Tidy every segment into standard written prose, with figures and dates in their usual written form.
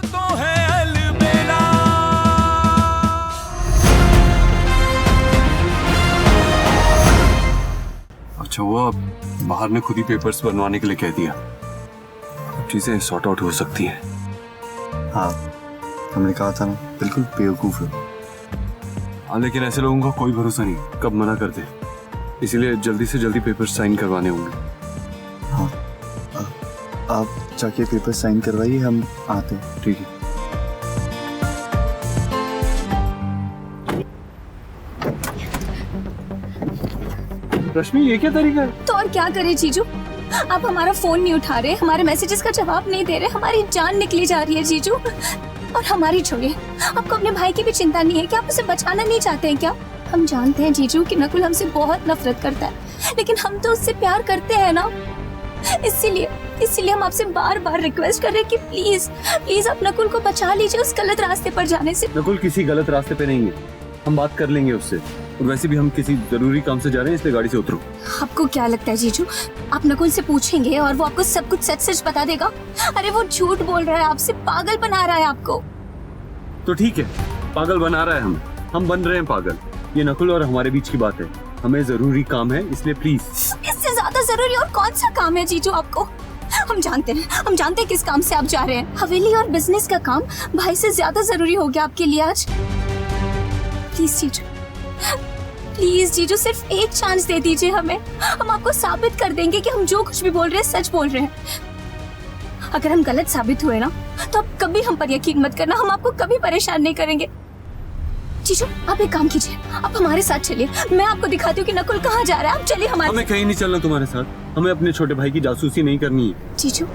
तो है अलबेला। अच्छा हुआ बाहर ने खुद ही पेपर्स बनवाने के लिए कह दिया, चीजें सॉर्ट आउट हो सकती हैं। हाँ, हमने कहा था ना, बिल्कुल बेवकूफ है। हाँ, लेकिन ऐसे लोगों का कोई भरोसा नहीं, कब मना कर दे, इसीलिए जल्दी से जल्दी पेपर साइन करवाने होंगे। हाँ, आप जाके पेपर साइन करवाइए, हम आते हैं। ठीक है। रश्मि, ये क्या तरीका है? तो और क्या करें जीजू, आप हमारा फोन नहीं उठा रहे, हमारे मैसेजेस का जवाब नहीं दे रहे, हमारी जान निकली जा रही है जीजू। और हमारी छोड़िए, आपको अपने भाई की भी चिंता नहीं है कि आप उसे बचाना नहीं चाहते हैं क्या? हम जानते हैं जीजू कि नकुल हमसे बहुत नफरत करता है, लेकिन हम तो उससे प्यार करते हैं ना, इसीलिए हम आपसे बार बार रिक्वेस्ट कर रहे हैं कि प्लीज प्लीज आप नकुल को बचा लीजिए उस गलत रास्ते पर जाने से। नकुल किसी गलत रास्ते पे नहीं है, हम बात कर लेंगे उससे, और वैसे भी हम किसी जरूरी काम से जा रहे हैं, इसलिए गाड़ी से उतरो। आपको क्या लगता है जीजू, आप नकुल से पूछेंगे और वो आपको सब कुछ सच सच बता देगा? अरे वो झूठ बोल रहा है आपसे, पागल बना रहा है आपको। तो ठीक है, पागल बना रहा है हम बन रहे हैं पागल। ये नकुल और हमारे बीच की बात है, हमें जरूरी काम है, इसलिए प्लीज। इससे ज्यादा जरूरी और कौन सा काम है जीजू आपको? हम जानते हैं किस काम से आप जा रहे हैं। हवेली और बिजनेस का काम भाई से ज्यादा जरूरी हो गया आपके लिए आज। प्लीज जीजू सिर्फ एक चांस दे दीजिए हमें, हम आपको साबित कर देंगे कि हम जो कुछ भी बोल रहे हैं सच बोल रहे हैं। अगर हम गलत साबित हुए ना, तो आप कभी हम पर यकीन मत करना, हम आपको कभी परेशान नहीं करेंगे। जीजू आप एक काम कीजिए, आप हमारे साथ चलिए, मैं आपको दिखाती हूँ कि नकुल कहाँ जा रहा है। आप चलिए हमारे। हमें कहीं नहीं चलना तुम्हारे साथ, हमें अपने छोटे भाई की जासूसी नहीं करनी है। जीजू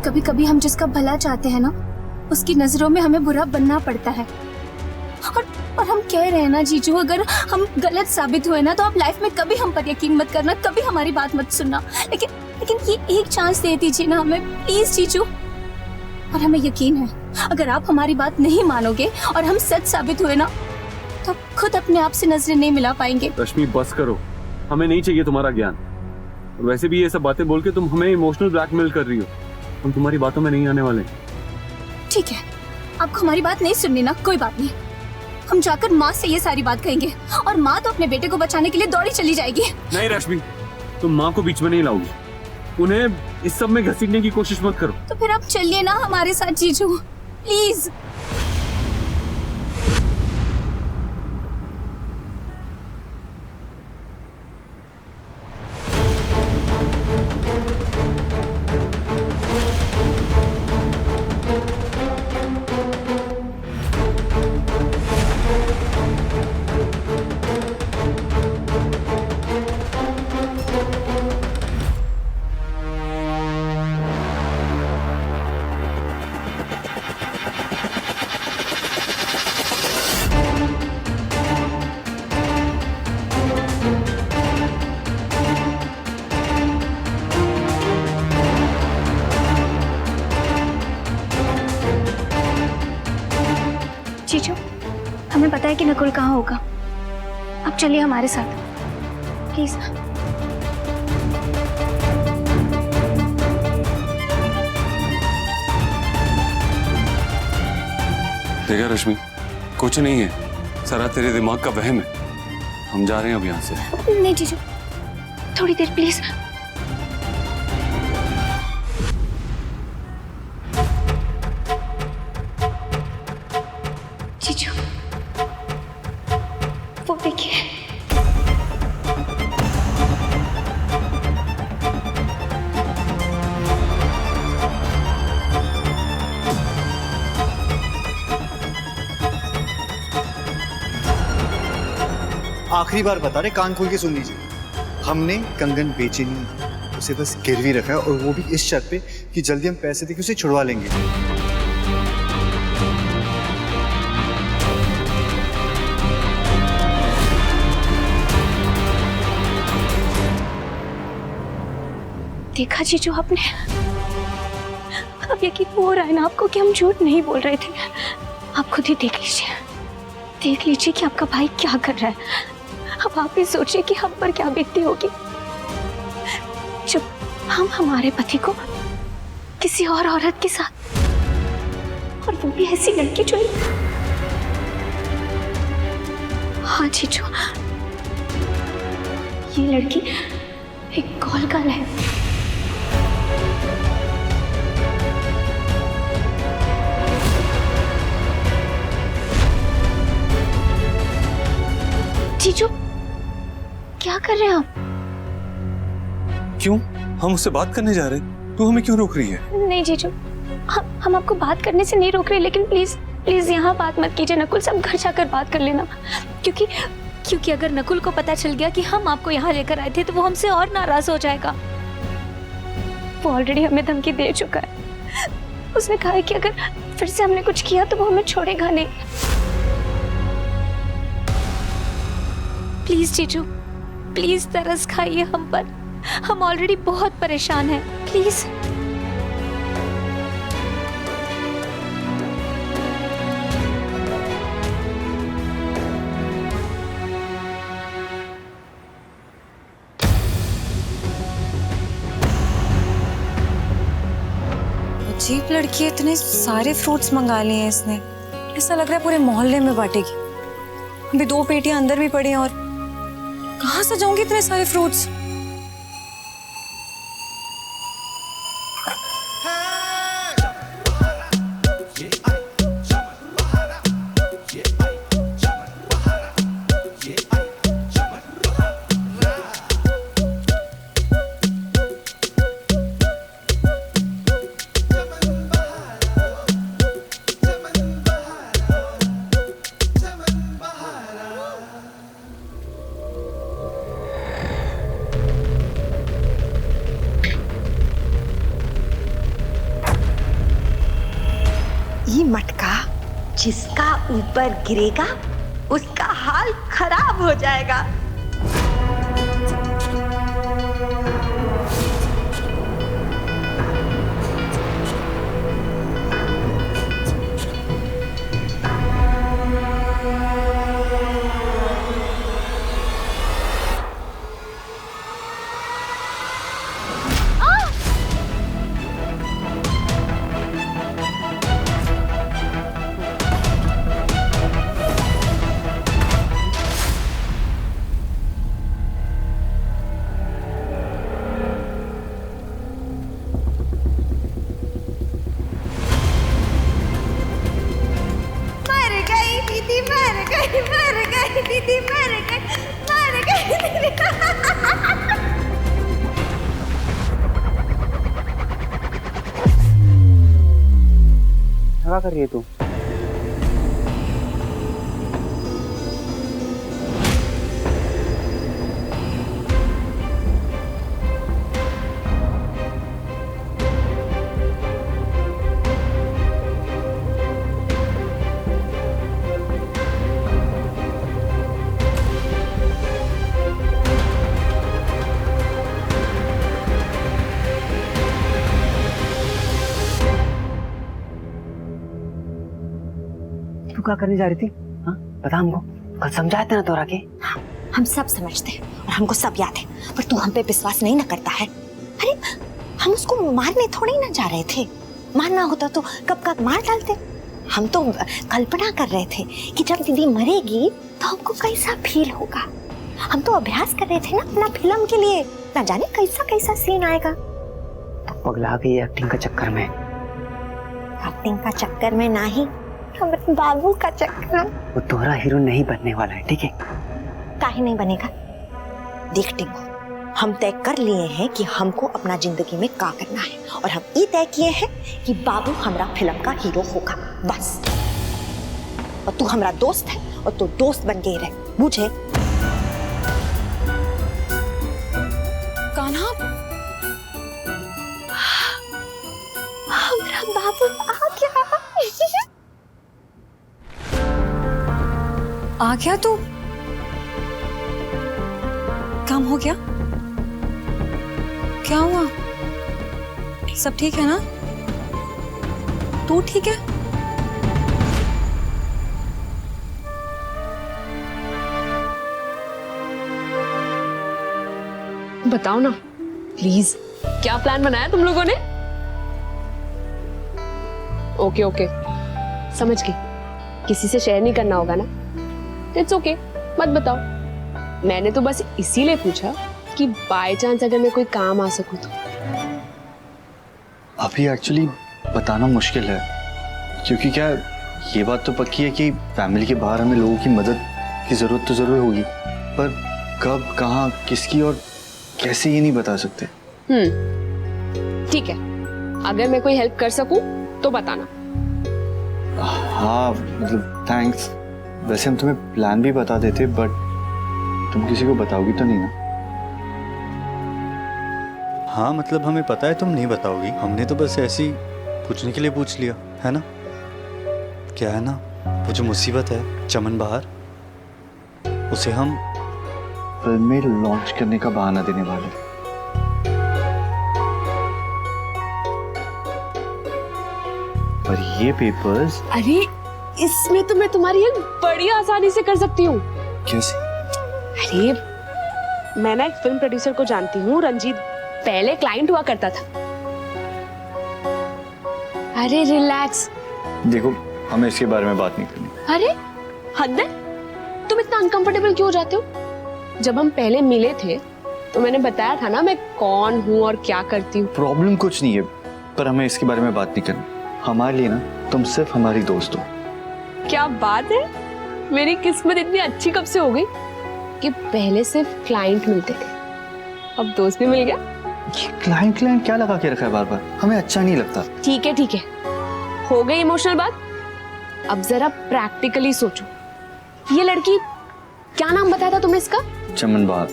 कभी कभी हम जिसका भला चाहते हैं ना, उसकी नजरों में हमें बुरा बनना पड़ता है। और हम कह रहे हैं ना जीजू, अगर हम गलत साबित हुए ना, तो आप लाइफ में कभी हम पर यकीन मत करना, कभी हमारी बात मत सुनना। लेकिन ये एक चांस दे दीजिए ना हमें, प्लीज जीजू। और हमें यकीन है, अगर आप हमारी बात नहीं मानोगे और हम सच साबित हुए ना, तो आप खुद अपने आप से नजरें नहीं मिला पाएंगे। रश्मि बस करो, हमें नहीं चाहिए तुम्हारा ज्ञान। और वैसे भी ये सब बातें बोल के तुम हमें इमोशनल ब्लैकमेल कर रही हो, हम तुम्हारी बातों में नहीं आने वाले। ठीक है, आपको हमारी बात नहीं सुननी ना, कोई बात नहीं, हम जाकर माँ से ये सारी बात कहेंगे और माँ तो अपने बेटे को बचाने के लिए दौड़ी चली जाएगी। नहीं रश्मि, तुम माँ को बीच में नहीं लाओगी, उन्हें इस सब में घसीटने की कोशिश मत करो। तो फिर आप चलिए ना हमारे साथ जीजू, प्लीज। जीजू हमें पता है कि नकुल कहाँ होगा, आप चलिए हमारे साथ प्लीज। देखा रश्मि, कुछ नहीं है, सारा तेरे दिमाग का वहम है, हम जा रहे हैं अब यहाँ से। नहीं जीजू, थोड़ी देर प्लीज। जीजू वो देखिए, आखिरी बार बता रहे, कान खोल के सुन लीजिए। हमने कंगन बेचे नहीं, उसे बस गिरवी रखा है, और वो भी इस शर्त पे कि जल्दी हम पैसे देके उसे छुड़वा लेंगे। देखा जीजू आपने, अब यकीन हो रहा है ना आपको कि हम झूठ नहीं बोल रहे थे। आप खुद ही देख लीजिए कि आपका भाई क्या कर रहा है। अब आप ही सोचिए कि हम पर क्या बीतती होगी जब हम हमारे पति को किसी और औरत के साथ और वो भी ऐसी लड़की जो हाँ जीजू, ये लड़की एक कॉल गर्ल है। जीजू क्या कर रहे हैं आप? क्यों? हम उससे बात करने जा रहे हैं, तू हमें क्यों रोक रही है? नहीं जीजू, हम आपको बात करने से नहीं रोक रहे, लेकिन प्लीज प्लीज यहाँ बात मत कीजिए नकुल, सब घर जाकर बात कर लेना। क्योंकि अगर नकुल को पता चल गया कि हम आपको यहाँ लेकर आए थे तो वो हमसे और नाराज हो जाएगा। वो ऑलरेडी हमें धमकी दे चुका है। उसने कहा है कि अगर फिर से हमने कुछ किया तो वो हमें छोड़ेगा नहीं। प्लीज जीजू, प्लीज तरस खाइए हम पर, हम ऑलरेडी बहुत परेशान हैं, प्लीज। अजीब लड़की है, इतने सारे फ्रूट्स मंगा लिए हैं इसने। ऐसा लग रहा है पूरे मोहल्ले में बांटेगी। अभी 2 पेटियां अंदर भी पड़ी हैं और कहाँ से जाऊंगी इतने सारे फ्रूट्स? ये मटका जिसका ऊपर गिरेगा उसका हाल खराब हो जाएगा। दीदी मर गई दीदी। क्या कर रही है तू? तू क्या करने जा रही थी? हाँ बता हमको, कल समझाए थे ना तोरा के। हाँ, हम सब समझते हैं और हमको सब याद है, पर तू हम पे विश्वास नहीं ना करता है। अरे हम उसको मारने थोड़ी ना जा रहे थे, मारना होता तो कब कब मार डालते। हम तो कल्पना कर रहे थे कि जब दीदी मरेगी तो हमको कैसा फील होगा। हम तो अभ्यास कर रहे थे ना अपना फिल्म के लिए, ना जाने कैसा कैसा सीन आएगा। तो पगला गई एक्टिंग का चक्कर में। एक्टिंग का चक्कर में नहीं, हमारे बाबू का चक्कर। वो तोहरा हीरो नहीं बनने वाला है, ठीक है? काहे नहीं बनेगा? देख टिंकू, हम तय कर लिए हैं कि हमको अपना जिंदगी में क्या करना है, और हम ये तय किए हैं कि बाबू हमारा फिल्म का हीरो होगा, बस। और तू हमारा दोस्त है और तू दोस्त बन के रहे, बुझे? कान्हा, हमारा बाबू आ गया। आ गया तू? काम हो गया? क्या हुआ? सब ठीक है ना? तू ठीक है? बताओ ना प्लीज, क्या प्लान बनाया तुम लोगों ने? ओके ओके, समझ गई, किसी से शेयर नहीं करना होगा ना? इट्स ओके, मत बताओ। मैंने तो बस इसीलिए पूछा कि बाय चांस अगर मैं कोई काम आ सकूं तो। अभी एक्चुअली बताना मुश्किल है, क्योंकि क्या ये बात तो पक्की है कि फैमिली के बाहर हमें लोगों की मदद की ज़रूरत तो ज़रूर होगी, पर कब, कहाँ, किसकी और कैसे ये नहीं बता सकते। ठीक है, अगर मैं कोई हेल्प कर सकूं तो बताना। हाँ मतलब थैंक्स। वैसे हम तुम्हें प्लान भी बता देते, बट तुम किसी को बताओगी तो नहीं ना? हाँ मतलब हमें पता है तुम नहीं बताओगी, हमने तो बस ऐसे ही पूछने के लिए पूछ लिया है ना। क्या है ना, वो जो मुसीबत है चमन बहार, उसे हम फिल्म में लॉन्च करने का बहाना देने वाले। पर ये पेपर्स अरे इसमें तो मैं तुम्हारी हेल्प बड़ी आसानी से कर सकती हूँ। कैसे? अरे मैं ना एक फिल्म प्रोड्यूसर को जानती हूँ, रंजीत, पहले क्लाइंट हुआ करता था। अरे रिलैक्स। देखो हमें इसके बारे में बात नहीं करनी। अरे हद है, तुम इतना अनकंफर्टेबल क्यों हो जाते हो? जब हम पहले मिले थे तो मैंने बताया था ना मैं कौन हूँ और क्या करती हूँ। प्रॉब्लम कुछ नहीं है, पर हमें इसके बारे में बात नहीं करनी। हमारे लिए ना तुम सिर्फ हमारी दोस्त हो। क्या बात है, मेरी किस्मत इतनी अच्छी कब से हो गई कि पहले सिर्फ क्लाइंट मिलते थे, अब दोस्त भी मिल गया। ये क्लाइंट क्या लगा के रखा है बार बार, हमें अच्छा नहीं लगता। ठीक है, हो गई इमोशनल बात। अब जरा प्रैक्टिकली सोचो, ये लड़की, क्या नाम बताया था तुमने इसका? चमन बहार।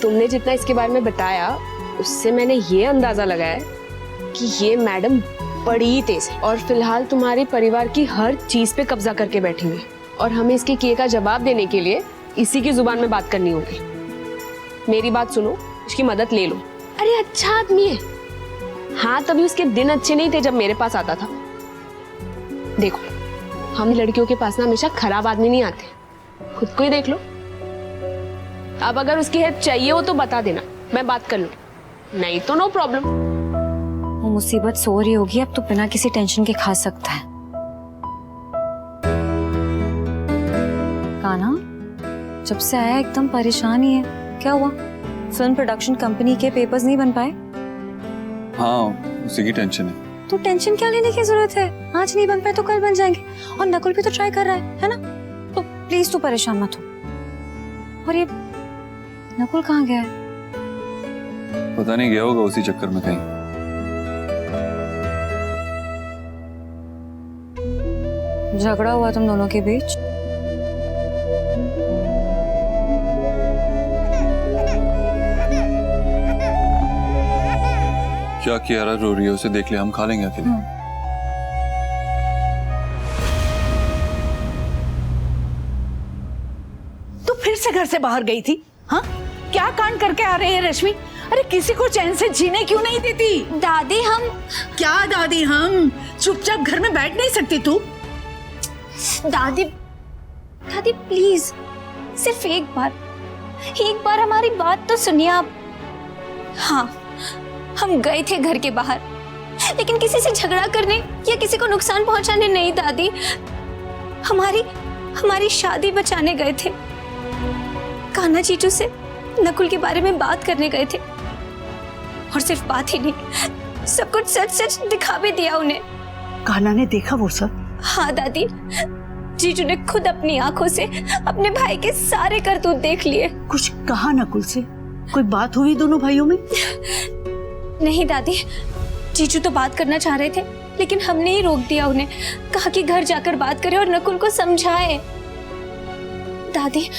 तुमने जितना इसके बारे में बताया उससे मैंने ये अंदाजा लगाया कि ये मैडम बड़ी तेज है और फिलहाल तुम्हारे परिवार की हर चीज पे कब्जा करके बैठी हुई है, और हमें इसके किए का जवाब देने के लिए इसी की जुबान में बात करनी होगी। मेरी बात सुनो, इसकी मदद ले लो। अरे अच्छा आदमी है। हाँ तभी उसके दिन अच्छे नहीं थे जब मेरे पास आता था। देखो हम लड़कियों के पास ना हमेशा खराब आदमी नहीं आते, खुद को ही देख लो। अब अगर उसकी हेल्प चाहिए हो तो बता देना, मैं बात कर लूं, नहीं तो नो प्रॉब्लम। वो मुसीबत सो रही होगी अब तो बिना किसी टेंशन के खा सकता है। कान्हा जब से आया एकदम परेशान ही है, क्या हुआ? फिल्म प्रोडक्शन कंपनी के पेपर्स नहीं बन पाए? हाँ उसी की टेंशन है। तो टेंशन क्या लेने की जरूरत है, आज नहीं बन पाए तो कल बन जाएंगे। और नकुल भी तो ट्राई कर रहा है ना? तो प्लीज तू परेशान मत हो। और ये नकुल कहाँ गया है? पता नहीं, गया होगा उसी चक्कर में कहीं। झगड़ा हुआ तुम दोनों के बीच? क्या कियारा रो रही है, उसे देख ले, हम खा लेंगे अकेले। तू फिर से घर से बाहर गई थी? हाँ क्या कांड करके आ रही है रश्मि? अरे किसी को चैन से जीने क्यों नहीं देती? दादी हम क्या दादी हम? चुपचाप घर में बैठ नहीं सकती तू? दादी प्लीज सिर्फ एक बार हमारी बात तो सुनिए आप। हाँ हम गए थे घर के बाहर, लेकिन किसी से झगड़ा करने या किसी को नुकसान पहुंचाने नहीं दादी, हमारी शादी बचाने गए थे। कान्हा जीजू से नकुल के बारे में बात करने गए थे, और सिर्फ बात ही नहीं, सब कुछ सच दिखा भी दिया उन्हें। कान्हा ने देखा वो सब? हाँ दादी, जीजू ने खुद अपनी आंखों से अपने भाई के सारे करतूत देख लिए। कुछ कहा नकुल से? कोई बात हुई दोनों भाइयों में? नहीं दादी, जीजू तो बात करना चाह रहे थे, लेकिन हमने ही रोक दिया उन्हें, कहा कि घर जाकर बात करें और नकुल को समझाएं। दादी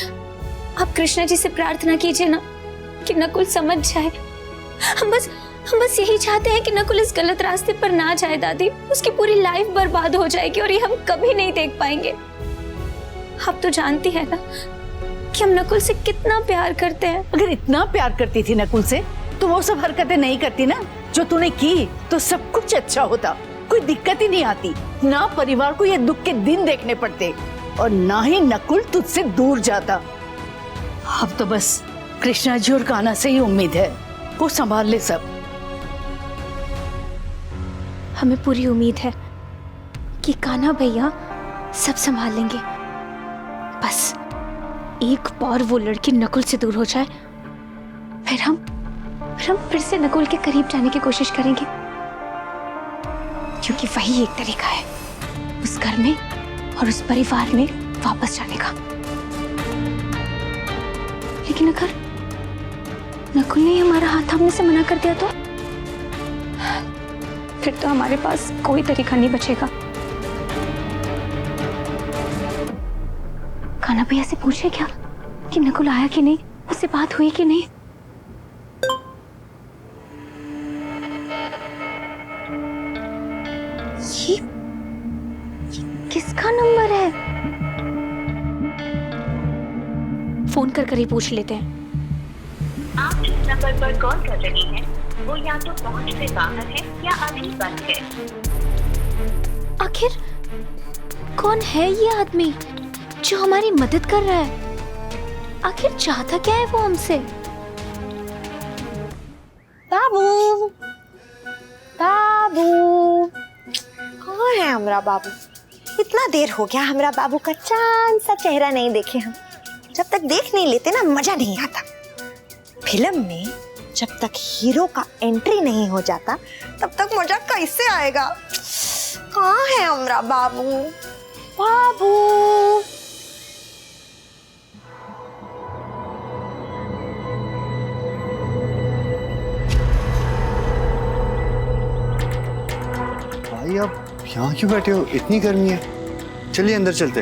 आप कृष्णा जी से प्रार्थना कीजिए ना कि नकुल समझ जाए। हम बस यही चाहते हैं कि नकुल इस गलत रास्ते पर ना जाए दादी, उसकी पूरी लाइफ बर्बाद हो जाएगी और ये हम कभी नहीं देख पाएंगे। आप तो जानती है ना कि हम नकुल से कितना प्यार करते हैं। अगर इतना प्यार करती थी नकुल से तो वो सब हरकतें नहीं करती ना जो तूने की, तो सब कुछ अच्छा होता, कोई दिक्कत ही नहीं आती। ना परिवार को ये दुख के दिन देखने पड़ते और ना ही नकुल तुझसे दूर जाता। अब तो बस कृष्णा जी और कान्हा से ही उम्मीद है, वो संभाल ले सब। हमें पूरी उम्मीद है कि कान्हा भैया सब संभाल लेंगे। बस एक बार वो लड़की नकुल से दूर हो जाए, फिर हम फिर से नकुल के करीब जाने की कोशिश करेंगे, क्योंकि वही एक तरीका है उस घर में और उस परिवार में वापस जाने का। लेकिन अगर नकुल ने हमारा हाथ थामने से मना कर दिया तो फिर तो हमारे पास कोई तरीका नहीं बचेगा। कान्हा भैया से पूछे क्या कि नकुल आया कि नहीं, उससे बात हुई कि नहीं। ये किसका नंबर है? फोन कर ही पूछ लेते हैं। आप जिस नंबर पर कॉल कर रही हैं वो या तो पहुंच से बाहर है या अभी बंद है। आखिर कौन है ये आदमी जो हमारी मदद कर रहा है? आखिर चाहता क्या है वो हमसे? बाबू, बाबू, कौन है हमरा बाबू? इतना देर हो गया हमरा बाबू का चांद सा चेहरा नहीं देखे हम। जब तक देख नहीं लेते ना मजा नहीं आता। फिल्म में जब तक हीरो का एंट्री नहीं हो जाता तब तक मजा कैसे आएगा? कहाँ है हमरा बाबू? बाबू, भाई आप यहाँ क्यों बैठे हो? इतनी गर्मी है, चलिए अंदर चलते।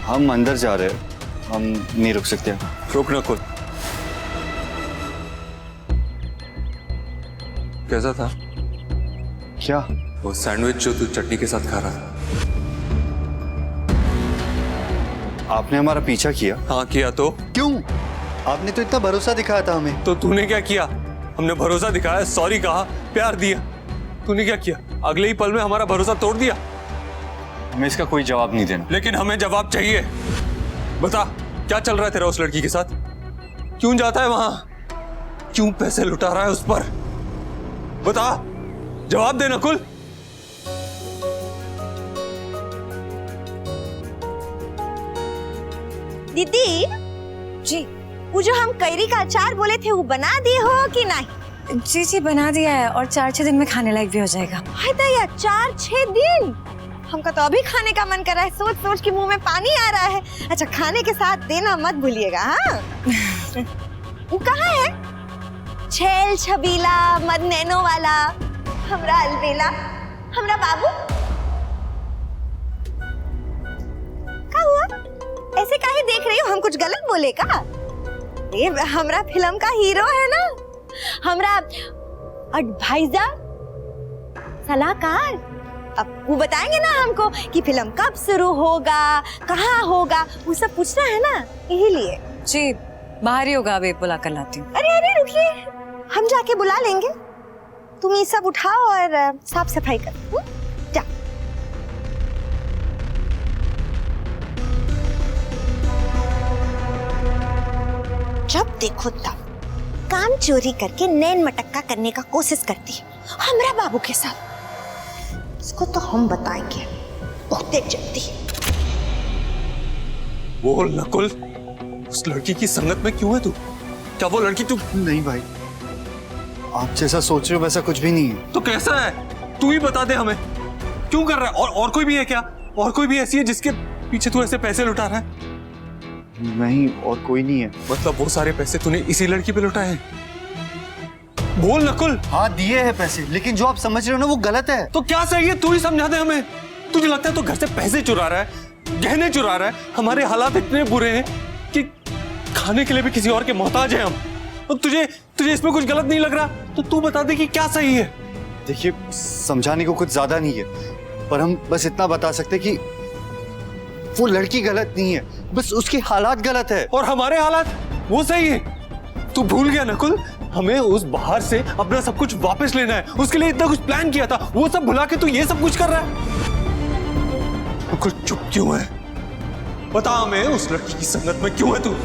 हम अंदर जा रहे हैं, हम नहीं रुक सकते। रुक नकुल। कैसा था क्या? वो सैंडविच जो तू चटनी के साथ खा रहा था? आपने हमारा पीछा किया? हाँ किया। तो क्यों? आपने तो इतना भरोसा दिखाया था हमें। तो तूने क्या किया? हमने भरोसा दिखाया, सॉरी कहा, प्यार दिया। तूने क्या किया? अगले ही पल में हमारा भरोसा तोड़ दिया। हमें इसका कोई जवाब नहीं देना। लेकिन हमें जवाब चाहिए। बता क्या चल रहा है तेरा उस लड़की के साथ? क्यों जाता है वहां? क्यों पैसे लुटा रहा है उस पर? बता, जवाब दे नकुल। दीदी जी, वो जो हम कैरी का अचार बोले थे वो बना दिए हो कि नहीं? जी जी बना दिया है और 4-6 दिन में खाने लायक भी हो जाएगा। हाय दया, 4-6 दिन? हमका तो अभी खाने का मन कर रहा है, सोच सोच के मुंह में पानी आ रहा है। अच्छा, खाने के साथ देना मत भूलिएगा। हाँ वो कहाँ है? छेल छबीला मद नैनो वाला हमरा अलबेला, हमरा बाबू। क्या हुआ? ऐसे काहे देख रही हो? हम कुछ गलत बोले का? ये हमरा फिल्म का हीरो है ना, हमरा एडवाइजर, सलाहकार। अब वो बताएंगे ना हमको कि फिल्म कब शुरू होगा, कहाँ होगा, वो सब पूछना है ना, यही लिए। जी बाहर ही होगा, अभी बुला कर लाती हूँ। अरे अरे रुकिए, हम जाके बुला लेंगे। तुम ये सब उठाओ और साफ सफाई करो। जा। जब देखो तब काम चोरी करके नैन मटक्का करने का कोशिश करती है हमरा बाबू के साथ। इसको तो हम बताएंगे बहुत जल्दी। बोल नकुल, उस लड़की की संगत में क्यों है तू? क्या वो लड़की तू? नहीं भाई, आप जैसा सोच रहे हो वैसा कुछ भी नहीं है। तो कैसा है? तू ही बता दे हमें, क्यों कर रहा है? और कोई भी है क्या? और कोई भी ऐसी है जिसके पीछे तू ऐसे पैसे लुटा रहा है? नहीं, और कोई नहीं है। मतलब वो सारे पैसे तूने इसी लड़की पे लुटाए हैं? बोल नकुल। हाँ दिए हैं पैसे, लेकिन जो आप समझ रहे हो ना वो गलत है। तो क्या सही है? तू ही समझा दे हमें। तुझे लगता है तो घर से पैसे चुरा रहा है, गहने चुरा रहा है? हमारे हालात इतने बुरे हैं कि खाने के लिए भी किसी और के मोहताज हैं हम। तो तुझे इसमें कुछ गलत नहीं लग रहा? तो तू बता दे कि क्या सही है। देखिए, समझाने को कुछ ज्यादा नहीं है, पर हम बस इतना बता सकते कि वो लड़की गलत नहीं है, बस उसके हालात गलत है। और हमारे हालात वो सही है। तू भूल गया नकुल, हमें उस बाहर से अपना सब कुछ वापस लेना है। उसके लिए इतना कुछ प्लान किया था, वो सब भुला के तू ये सब कुछ कर रहा है। कुछ चुप क्यों है? बता हमें, उस लड़की की संगत में क्यों है तू?